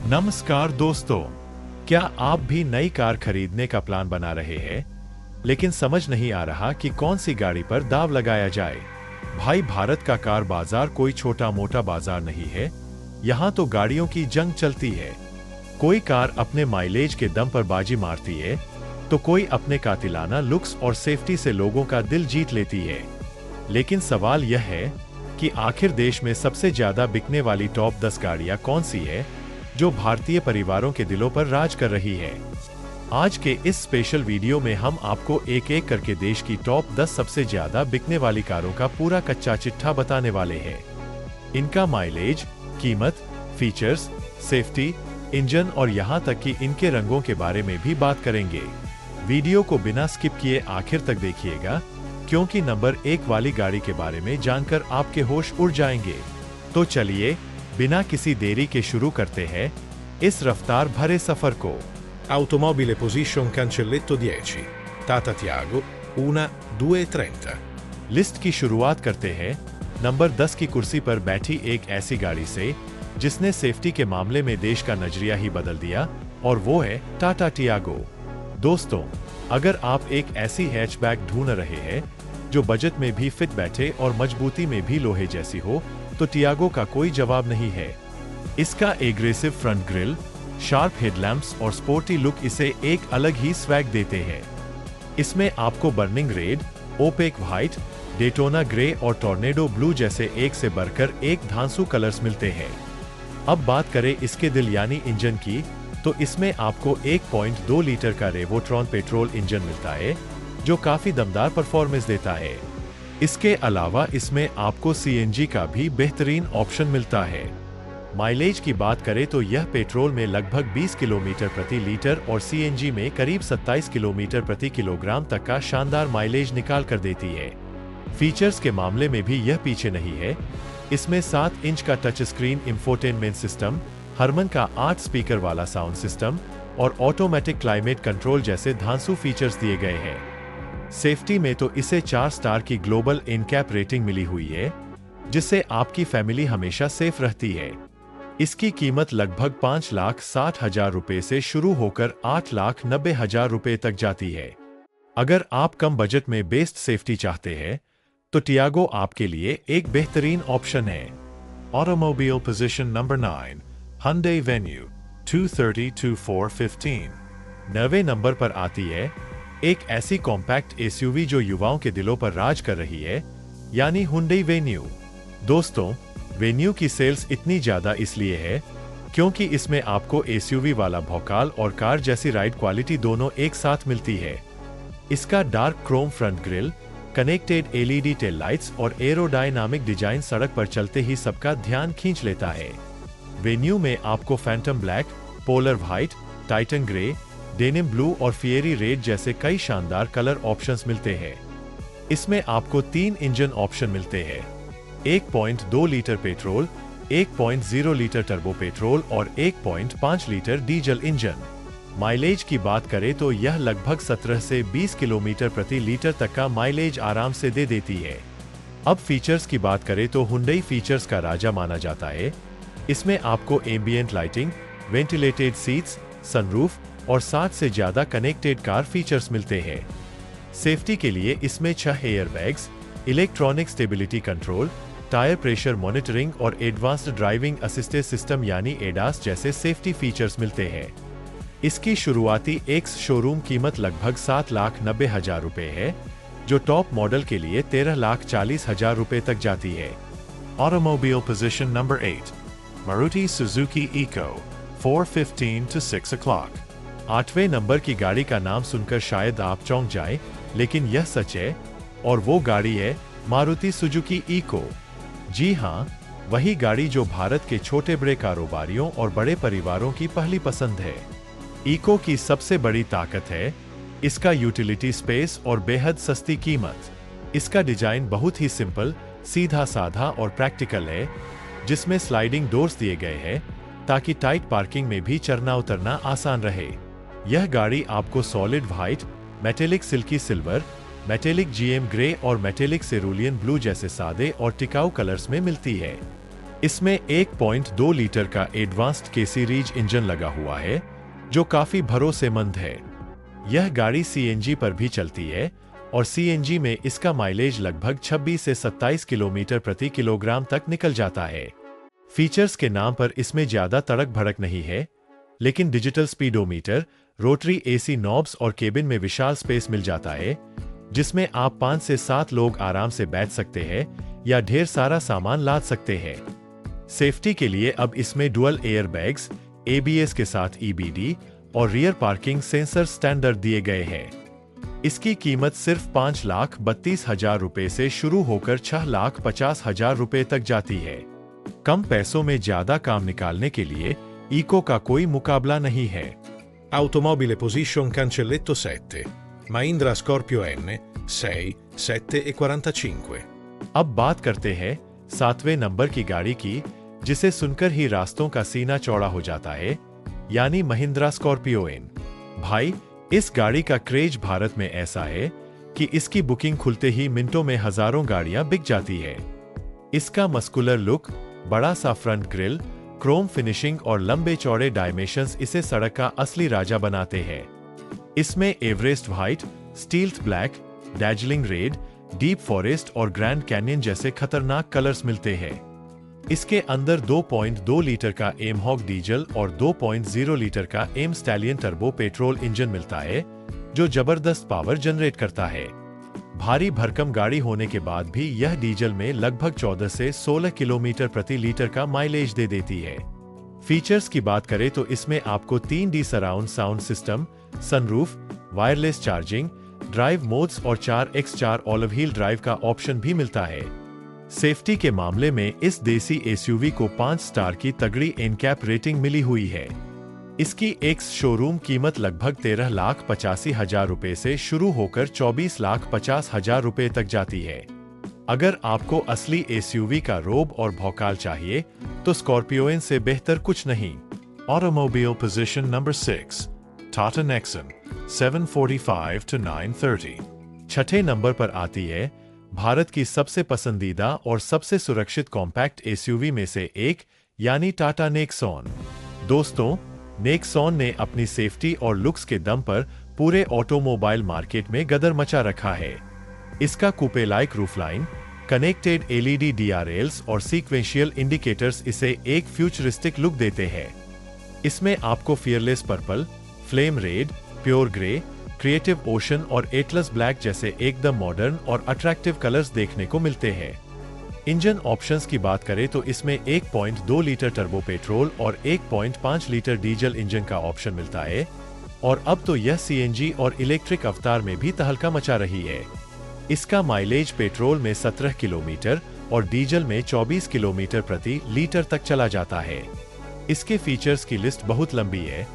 नमस्कार दोस्तों, क्या आप भी नई कार खरीदने का प्लान बना रहे हैं लेकिन समझ नहीं आ रहा कि कौन सी गाड़ी पर दाव लगाया जाए। भाई, भारत का कार बाजार कोई छोटा मोटा बाजार नहीं है। यहाँ तो गाड़ियों की जंग चलती है। कोई कार अपने माइलेज के दम पर बाजी मारती है तो कोई अपने कातिलाना लुक्स और सेफ्टी से लोगों का दिल जीत लेती है। लेकिन सवाल यह है कि आखिर देश में सबसे ज्यादा बिकने वाली टॉप 10 गाड़ियां कौन सी है जो भारतीय परिवारों के दिलों पर राज कर रही है। आज के इस स्पेशल वीडियो में हम आपको एक एक करके देश की टॉप 10 सबसे ज्यादा बिकने वाली कारों का पूरा कच्चा चिट्ठा बताने वाले हैं। इनका माइलेज, कीमत, फीचर्स, सेफ्टी, इंजन और यहाँ तक कि इनके रंगों के बारे में भी बात करेंगे। वीडियो को बिना स्किप किए आखिर तक देखिएगा, क्योंकि नंबर 1 वाली गाड़ी के बारे में जानकर आपके होश उड़ जाएंगे। तो चलिए बिना किसी देरी के शुरू करते हैं इस रफ्तार भरे सफर को। Automobile Position Cancelletto 10, Tata Tiago, 1-2-30। List की शुरुआत करते हैं नंबर 10 की कुर्सी पर बैठी एक ऐसी गाड़ी से जिसने सेफ्टी के मामले में देश का नजरिया ही बदल दिया, और वो है टाटा टियागो। दोस्तों, अगर आप एक ऐसी हैचबैक ढूंढ रहे हैं जो बजट में भी फिट बैठे और मजबूती में भी लोहे जैसी हो, तो टियागो का कोई जवाब नहीं है। इसका aggressive front grille, sharp headlamps और स्पोर्टी लुक इसे एक अलग ही स्वैग देते हैं। इसमें आपको burning red, opaque white, Daytona grey और टॉर्नेडो ब्लू जैसे एक से बढ़कर एक धांसू कलर्स मिलते हैं। अब बात करें इसके दिल यानी इंजन की, तो इसमें आपको 1.2 लीटर का रेवोट्रॉन पेट्रोल इंजन मिलता है जो काफी दमदार परफॉर्मेंस देता है। इसके अलावा इसमें आपको सीएनजी का भी बेहतरीन ऑप्शन मिलता है। माइलेज की बात करें तो यह पेट्रोल में लगभग 20 किलोमीटर प्रति लीटर और सीएनजी में करीब 27 किलोमीटर प्रति किलोग्राम तक का शानदार माइलेज निकाल कर देती है। फीचर्स के मामले में भी यह पीछे नहीं है। इसमें 7 इंच का touch screen infotainment system, Harman का 8 स्पीकर वाला साउंड सिस्टम और ऑटोमेटिक क्लाइमेट कंट्रोल जैसे धांसू फीचर्स दिए गए हैं। सेफ्टी में तो इसे 4 स्टार की ग्लोबल एनकैप रेटिंग मिली हुई है, जिससे आपकी फैमिली हमेशा सेफ रहती है। इसकी कीमत लगभग 5,60,000 रुपए से शुरू होकर 8,90,000 रुपए तक जाती है। अगर आप कम बजट में बेस्ट सेफ्टी चाहते हैं, तो टियागो आपके लिए एक बेहतरीन ऑप्शन है। Automobile position number 9, Hyundai Venue, 230-415। 9वें नंबर पर आती है एक ऐसी कॉम्पैक्ट एसयूवी जो युवाओं के दिलों पर राज कर रही है, यानी Hyundai Venue। दोस्तों, वेन्यू की सेल्स इतनी ज्यादा इसलिए है क्योंकि इसमें आपको एसयूवी वाला भौकाल और कार जैसी राइड क्वालिटी दोनों एक साथ मिलती है। इसका dark Chrome front grille, connected LED tail lights और एरोडायनामिक डिजाइन सड़क पर चलते ही सबका ध्यान खींच लेता है। वेन्यू में आपको Phantom black, polar white, Titan grey, denim blue और फिएरी रेड जैसे कई शानदार कलर ऑप्शंस मिलते हैं। इसमें आपको 3 इंजन ऑप्शन मिलते हैं: 1.2 litre petrol, 1.0 litre turbo petrol और 1.5 लीटर डीजल इंजन। माइलेज की बात करें तो यह लगभग 17 से 20 किलोमीटर प्रति लीटर तक का माइलेज आराम से दे देती है। अब फीचर्स की बात करें तो Hyundai फीचर्स का राजा माना जाता है। इसमें आपको ambient lighting, ventilated seats, sunroof और 7 से ज्यादा कनेक्टेड कार फीचर्स मिलते हैं। सेफ्टी के लिए इसमें 6 airbags, electronic stability control, tyre pressure monitoring और एडवांस्ड ड्राइविंग असिस्टेंस सिस्टम यानी एडास जैसे सेफ्टी फीचर्स मिलते हैं। इसकी शुरुआती एक्स शोरूम कीमत लगभग 7,90,000 रुपए है, जो टॉप मॉडल के लिए 13,40,000 रुपए तक जाती है। Automobile position number 8, Maruti Suzuki Eco, 4:15 to 6 o'clock। 8वें नंबर की गाड़ी का नाम सुनकर शायद आप चौंक जाएं, लेकिन यह सच है, और वो गाड़ी है मारुति सुजुकी इको। जी हाँ, वही गाड़ी जो भारत के छोटे बड़े कारोबारियों और बड़े परिवारों की पहली पसंद है। इको की सबसे बड़ी ताकत है इसका यूटिलिटी स्पेस और बेहद सस्ती कीमत। इसका डिजाइन बहुत ही सिंपल, सीधा साधा और प्रैक्टिकल है, जिसमें स्लाइडिंग डोर्स दिए गए हैं ताकि टाइट पार्किंग में भी चढ़ना उतरना आसान रहे। यह गाड़ी आपको solid white, metallic silkie silver, metallic GM grey और मेटेलिक सेरुलियन ब्लू जैसे सादे और टिकाऊ कलर्स में मिलती है। इसमें 1.2 लीटर का एडवांस्ड के सीरीज इंजन लगा हुआ है, जो काफी भरोसेमंद है। यह गाड़ी सीएनजी पर भी चलती है और सीएनजी में इसका माइलेज लगभग 26 से 27 किलोमीटर प्रति किलोग्राम तक निकल जाता है। फीचर्स के नाम पर इसमें ज्यादा तड़क भड़क नहीं है, लेकिन digital speedometer, rotary AC knobs और केबिन में विशाल स्पेस मिल जाता है, जिसमें आप 5 से 7 लोग आराम से बैठ सकते हैं या ढेर सारा सामान लाद सकते हैं। सेफ्टी के लिए अब इसमें डुअल एयर बैग्स, एबीएस के साथ ईबीडी और रियर पार्किंग सेंसर स्टैंडर्ड दिए गए हैं। इसकी कीमत सिर्फ 5,32,000 रुपए से शुरू होकर 6,50,000 रुपए तक जाती है। कम पैसों में ज्यादा काम निकालने के लिए इको का कोई मुकाबला नहीं है। Automobile Position Cancelletto 7, Mahindra Scorpio N 6, 7,45। अब बात करते हैं 7वें नंबर की गाड़ी की, जिसे सुनकर ही रास्तों का सीना चौड़ा हो जाता है, यानी महिंद्रा स्कॉर्पियो एन। भाई, इस गाड़ी का क्रेज भारत में ऐसा है कि इसकी बुकिंग खुलते ही मिनटों में हजारों गाड़ियां बिक जाती है। इसका मस्कुलर लुक, बड़ा सा फ्रंट ग्रिल, क्रोम फिनिशिंग और लंबे चौड़े डायमेंशंस इसे सड़क का असली राजा बनाते हैं। इसमें Everest white, stealth black, Darjeeling red, deep forest और ग्रैंड कैनियन जैसे खतरनाक कलर्स मिलते हैं। इसके अंदर 2.2 लीटर का एमहॉक डीजल और 2.0 लीटर का M stallion turbo petrol engine मिलता है, जो जबरदस्त पावर जनरेट करता है। भारी भरकम गाड़ी होने के बाद भी यह डीजल में लगभग 14 से 16 किलोमीटर प्रति लीटर का माइलेज दे देती है। फीचर्स की बात करें तो इसमें आपको 3D surround sound system, sunroof, wireless charging, drive modes और 4x4 ऑल व्हील ड्राइव का ऑप्शन भी मिलता है। सेफ्टी के मामले में इस देसी एसयूवी को 5 स्टार की तगड़ी एनकैप रेटिंग मिली हुई है। इसकी एक्स शोरूम कीमत लगभग 13,85,000 रुपए से शुरू होकर 24,50,000 रुपए तक जाती है। अगर आपको असली एसयूवी का रोब और भौकाल चाहिए, तो स्कॉर्पियोन से बेहतर कुछ नहीं। Automobile position number 6, Tata Nexon 745 to 930। छठे नंबर पर आती है भारत की सबसे पसंदीदा और सबसे सुरक्षित कॉम्पैक्ट एसयूवी में से एक, यानी टाटा नेक्सॉन। दोस्तों, नेक्सॉन ने अपनी सेफ्टी और लुक्स के दम पर पूरे ऑटोमोबाइल मार्केट में गदर मचा रखा है। इसका coupe like roofline, connected LED DRLs और सीक्वेंशियल इंडिकेटर्स इसे एक फ्यूचरिस्टिक लुक देते हैं। इसमें आपको fearless purple, flame red, pure grey, creative ocean और एटलस ब्लैक जैसे एकदम मॉडर्न और अट्रैक्टिव कलर्स देखने को मिलते हैं। इंजन ऑप्शंस की बात करें तो इसमें 1.2 लीटर टर्बो पेट्रोल और 1.5 लीटर डीजल इंजन का ऑप्शन मिलता है, और अब तो यह सीएनजी और इलेक्ट्रिक अवतार में भी तहलका मचा रही है। इसका माइलेज पेट्रोल में 17 किलोमीटर और डीजल में 24 किलोमीटर प्रति लीटर तक चला जाता है। इसके फीचर्स की लिस्ट बहुत लंबी है,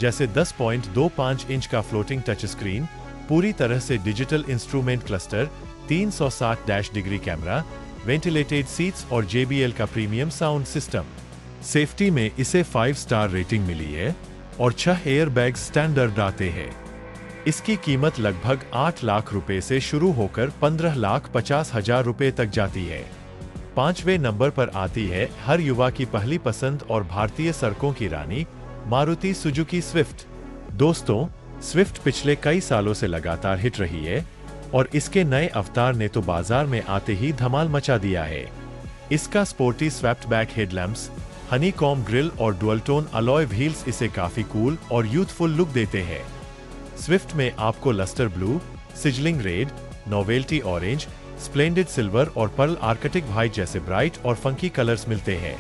जैसे 10.25 इंच का फ्लोटिंग टच स्क्रीन, पूरी तरह से digital instrument cluster, 360 degree camera, ventilated seats और JBL का प्रीमियम साउंड सिस्टम। सेफ्टी में इसे 5 स्टार रेटिंग मिली है और 6 एयर बैग स्टैंडर्ड आते हैं। इसकी कीमत लगभग 8 लाख रुपए से शुरू होकर 15,50,000 रुपए तक जाती है। 5वें नंबर पर आती है हर युवा की पहली पसंद और भारतीय सड़कों की रानी, मारुति सुजुकी स्विफ्ट। दोस्तों, स्विफ्ट पिछले कई सालों से लगातार हिट रही है और इसके नए अवतार ने तो बाजार में आते ही धमाल मचा दिया है। इसका sporty swapped back headlamps, honeycomb grill और डुअल टोन अलॉय व्हील्स इसे काफी कूल और यूथफुल लुक देते हैं। स्विफ्ट में आपको lustre blue, sizzling red, novelty orange, splendid silver और पर्ल आर्कटिक व्हाइट जैसे ब्राइट और फंकी कलर्स मिलते हैं।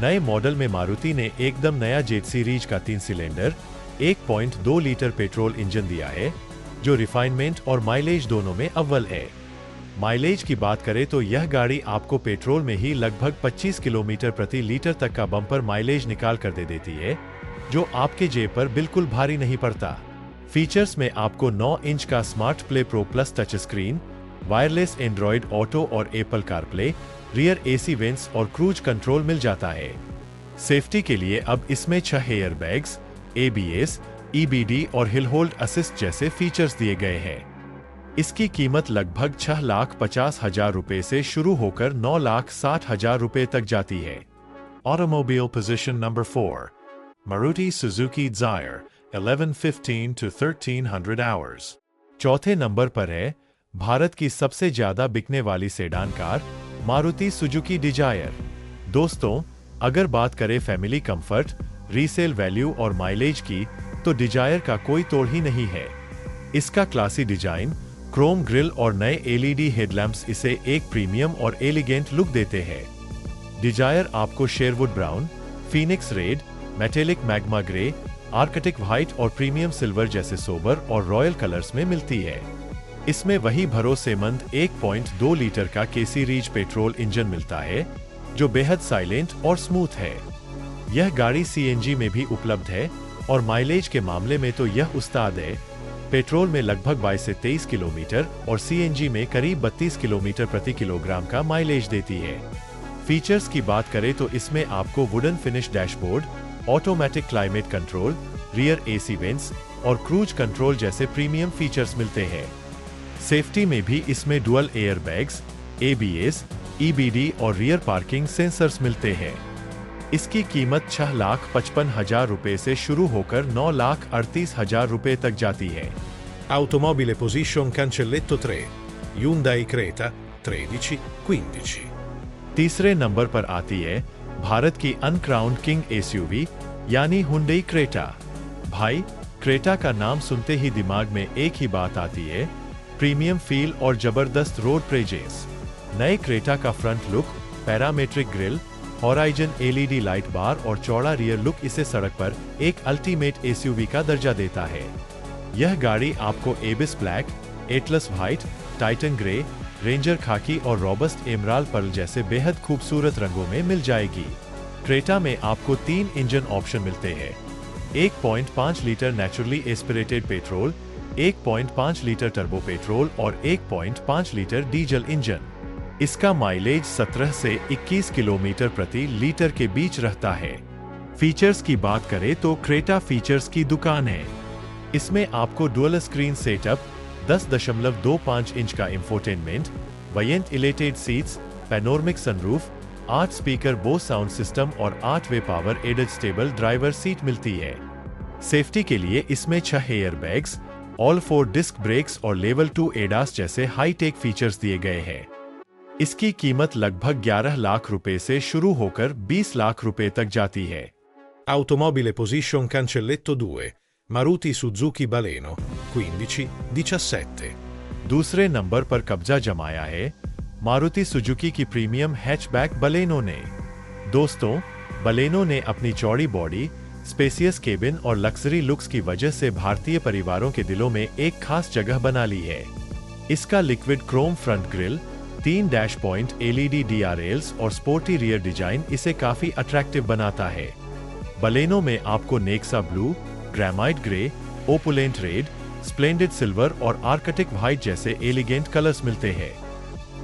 नए मॉडल में मारुति ने एकदम नया जेट सीरीज का 3 सिलेंडर 1.2 लीटर पेट्रोल इंजन दिया है, जो रिफाइनमेंट और माइलेज दोनों में अव्वल है। माइलेज की बात करें तो यह गाड़ी आपको पेट्रोल में ही लगभग 25 किलोमीटर प्रति लीटर तक का बम्पर माइलेज निकाल कर दे देती है, जो आपके जेब पर बिल्कुल भारी नहीं पड़ता। फीचर्स में आपको 9 इंच का smart play pro plus touch screen, wireless Android Auto और Apple CarPlay, rear AC vents और क्रूज कंट्रोल मिल जाता है। सेफ्टी के लिए अब इसमें 6 एयर बैग्स, ABS, EBD और हिल होल्ड असिस्ट जैसे फीचर्स दिए गए हैं। इसकी कीमत लगभग 6,50,000 रुपए से शुरू होकर 9,60,000 रुपए तक जाती है। Automobile position number 4, Maruti Suzuki Dzire 1115 to 1300 hours. चौथे नंबर पर है भारत की सबसे ज्यादा बिकने वाली sedan car Maruti Suzuki Dzire. दोस्तों, अगर बात करें फैमिली कंफर्ट, रीसेल वैल्यू और माइलेज की, तो डिजायर का कोई तोड़ ही नहीं है। इसका क्लासी डिजाइन, क्रोम ग्रिल और नए एलईडी हेडलैम्प्स इसे एक प्रीमियम और एलिगेंट लुक देते हैं। डिजायर आपको Sherwood brown, Phoenix red, metallic magma grey, Arctic white और प्रीमियम सिल्वर जैसे सोबर और रॉयल कलर्स में मिलती है। इसमें वही भरोसेमंद 1.2 लीटर का केसी रीज पेट्रोल इंजन मिलता है, जो बेहद साइलेंट और स्मूथ है। यह गाड़ी सीएनजी में भी उपलब्ध है और माइलेज के मामले में तो यह उस्ताद है। पेट्रोल में लगभग 22 से 23 किलोमीटर और सीएनजी में करीब 32 किलोमीटर प्रति किलोग्राम का माइलेज देती है। फीचर्स की बात करें तो इसमें आपको wooden finish dashboard, automatic climate control, rear AC vents और क्रूज कंट्रोल जैसे प्रीमियम फीचर्स मिलते हैं। सेफ्टी में भी इसमें dual air bags, ABS, EBD और रियर पार्किंग सेंसर्स मिलते हैं। इसकी कीमत 6,55,000 रुपए से शुरू होकर 9,38,000 रुपए तक जाती है। Automobile Position Cancelletto 3, Hyundai Creta 1315। तीसरे नंबर पर आती है भारत की अनक्राउंड किंग एसयूवी यानी हुंडई क्रेटा। भाई, क्रेटा का नाम सुनते ही दिमाग में एक ही बात आती है, प्रीमियम फील और जबरदस्त रोड प्रेजेंस। नए क्रेटा का front look, parametric grille, horizon LED light bar और चौड़ा रियर लुक इसे सड़क पर एक अल्टीमेट एसयूवी का दर्जा देता है। यह गाड़ी आपको एबिस black, Atlas white, Titan grey, ranger खाकी और रॉबस्ट एमराल्ड पर्ल जैसे बेहद खूबसूरत रंगों में मिल जाएगी। क्रेटा में आपको 3 इंजन ऑप्शन मिलते हैं, 1.5 litre naturally aspirated petrol, 1.5 litre turbo petrol और 1.5 लीटर डीजल इंजन। इसका माइलेज 17 से 21 किलोमीटर प्रति लीटर के बीच रहता है। फीचर्स की बात करें तो क्रेटा फीचर्स की दुकान है। इसमें आपको डुअल स्क्रीन सेटअप, 10.25 इंच का infotainment, ventilated seats, panoramic sunroof, 8 speaker Bose sound system और 8 way power adjustable driver seat मिलती है। सेफ्टी के लिए इसमें 6 air bags, all 4 disc brakes और लेवल 2 एडास जैसे हाईटेक फीचर्स दिए गए हैं। इसकी कीमत लगभग 11 लाख रुपए से शुरू होकर 20 लाख रुपए तक जाती है। Automobile Position Cancelletto 2, Maruti Suzuki Baleno 1517। दूसरे नंबर पर कब्जा जमाया है मारुति सुजुकी की प्रीमियम हैचबैक बलेनो ने। दोस्तों, बलेनो ने अपनी चौड़ी बॉडी, स्पेसियस केबिन और लग्जरी लुक्स की वजह से भारतीय परिवारों के दिलों में एक खास जगह बना ली है। इसका liquid Chrome front grille, 3 dash point LED DRLs और स्पोर्टी रियर डिजाइन इसे काफी अट्रैक्टिव बनाता है। बलेनो में आपको Nexa blue, granite grey, opulent red, splendid silver और आर्कटिक व्हाइट जैसे एलिगेंट कलर्स मिलते हैं।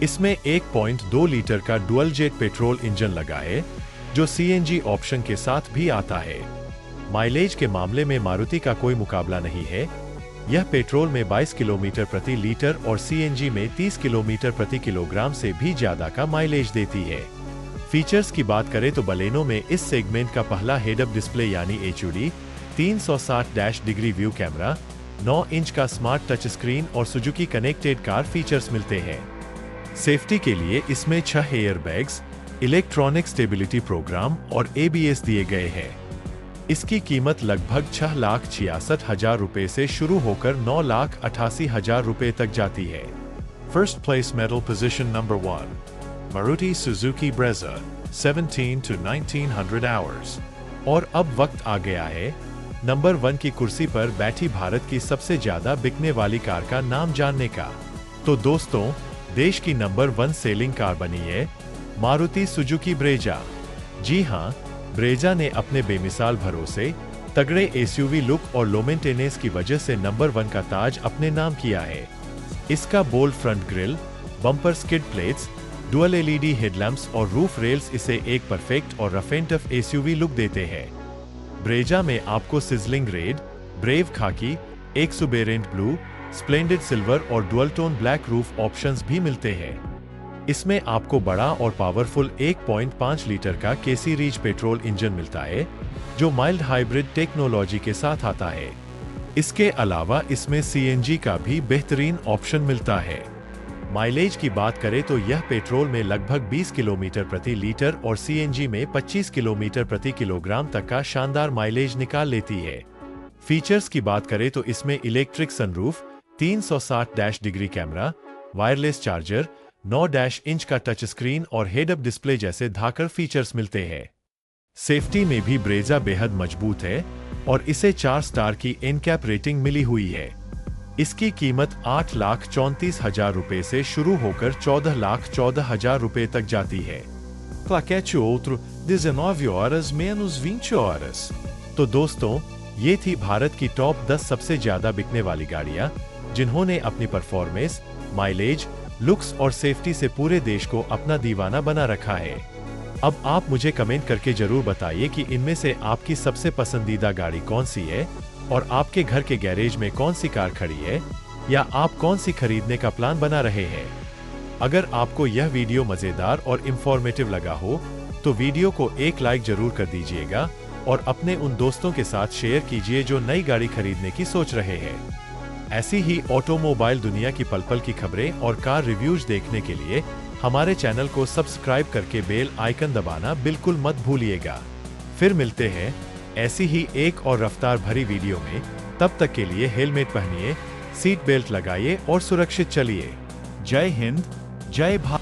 इसमें 1.2 लीटर का डुअल जेट पेट्रोल इंजन लगा है, जो सीएनजी ऑप्शन के साथ भी आता है। माइलेज के मामले में मारुति का कोई मुकाबला नहीं है। यह पेट्रोल में 22 किलोमीटर प्रति लीटर और सीएनजी में 30 किलोमीटर प्रति किलोग्राम से भी ज्यादा का माइलेज देती है। फीचर्स की बात करें तो बलेनो में इस सेगमेंट का पहला हेड अप डिस्प्ले यानी HUD, 360 degree view camera, 9 inch का स्मार्ट टच स्क्रीन और सुजुकी कनेक्टेड कार फीचर्स मिलते हैं। सेफ्टी के लिए इसमें 6 air bags, electronic stability programme और एबीएस दिए गए हैं। इसकी कीमत लगभग 6,66,000 रुपए से शुरू होकर 9,88,000 रुपए तक जाती है। First place medal position number 1, Maruti Suzuki Brezza 17 to 1900 hours. और अब वक्त आ गया है नंबर 1 की कुर्सी पर बैठी भारत की सबसे ज्यादा बिकने वाली कार का नाम जानने का। तो दोस्तों, देश की नंबर 1 सेलिंग कार बनी है मारुति सुजुकी ब्रेजा। जी हाँ, ब्रेजा ने अपने बेमिसाल भरोसे, तगड़े एसयूवी लुक और लो मेंटेनेंस की वजह से नंबर 1 का ताज अपने नाम किया है। इसका bold front grille, bumper skid plates, dual LED headlamps और रूफ रेल्स इसे एक परफेक्ट और rough and tough SUV look देते हैं। ब्रेजा में आपको sizzling red, brave khaki, exuberant blue, splendid silver और dual tone black roof options भी मिलते हैं। इसमें आपको बड़ा और पावरफुल 1.5 लीटर का केसी रीच पेट्रोल इंजन मिलता है, जो माइल्ड हाइब्रिड टेक्नोलॉजी के साथ आता है। इसके अलावा इसमें सीएनजी का भी बेहतरीन ऑप्शन मिलता है। माइलेज की बात करें तो यह पेट्रोल में लगभग 20 किलोमीटर प्रति लीटर और सीएनजी में 25 किलोमीटर प्रति किलोग्राम तक का शानदार माइलेज निकाल लेती है। फीचर्स की बात करें तो इसमें electric sunroof, 360 degree camera, wireless charger, 9 inch का टच स्क्रीन और हेड अप डिस्प्ले जैसे धाकड़ फीचर्स मिलते हैं। सेफ्टी में भी ब्रेजा बेहद मजबूत है और इसे 4 स्टार की एनकैप रेटिंग मिली हुई है। इसकी कीमत 8,34,000 रुपए से शुरू होकर 14,14,000 रुपए तक जाती है। Claquete outro, 19 horas menos 20 horas. तो दोस्तों, ये थी भारत की टॉप 10 सबसे ज्यादा बिकने वाली गाड़ियां, जिन्होंने अपनी परफॉर्मेंस, माइलेज, लुक्स और सेफ्टी से पूरे देश को अपना दीवाना बना रखा है। अब आप मुझे कमेंट करके जरूर बताइए कि इनमें से आपकी सबसे पसंदीदा गाड़ी कौन सी है और आपके घर के गैरेज में कौन सी कार खड़ी है, या आप कौन सी खरीदने का प्लान बना रहे हैं। अगर आपको यह वीडियो मजेदार और इंफॉर्मेटिव लगा हो तो वीडियो को एक लाइक जरूर कर दीजिएगा और अपने उन दोस्तों के साथ शेयर कीजिए जो नई गाड़ी खरीदने की सोच रहे हैं। ऐसी ही ऑटोमोबाइल दुनिया की पल पल की खबरें और कार रिव्यूज देखने के लिए हमारे चैनल को सब्सक्राइब करके बेल आइकन दबाना बिल्कुल मत भूलिएगा। फिर मिलते हैं ऐसी ही एक और रफ्तार भरी वीडियो में। तब तक के लिए हेलमेट पहनिए, सीट बेल्ट लगाइए और सुरक्षित चलिए। जय हिंद, जय भारत।